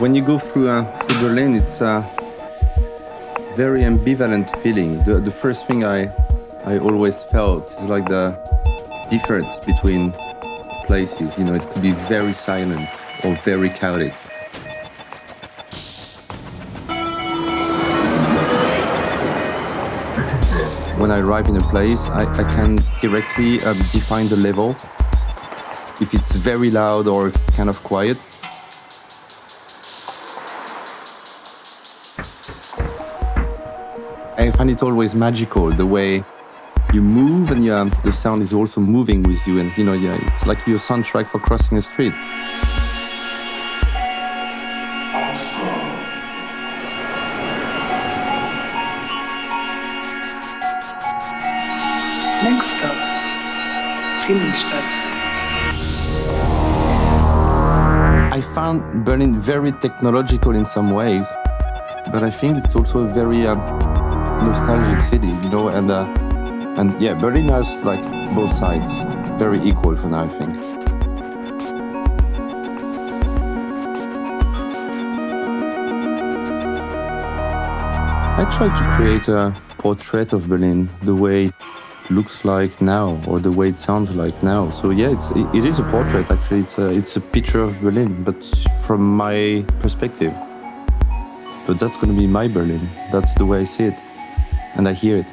When you go through Berlin, it's a very ambivalent feeling. The first thing I always felt is like the difference between places. You know, it could be very silent or very chaotic. When I arrive in a place, I can directly define the level, if it's very loud or kind of quiet. I find it always magical, the way you move and the sound is also moving with you, and it's like your soundtrack for crossing a street. Next stop, Siemensstadt. I found Berlin very technological in some ways, but I think it's also a very nostalgic city, and yeah, Berlin has like both sides, very equal for now, I think. I tried to create a portrait of Berlin, the way it looks like now, or the way it sounds like now. So yeah, it is a portrait actually. It's a picture of Berlin, but from my perspective. But that's going to be my Berlin. That's the way I see it, and I hear it.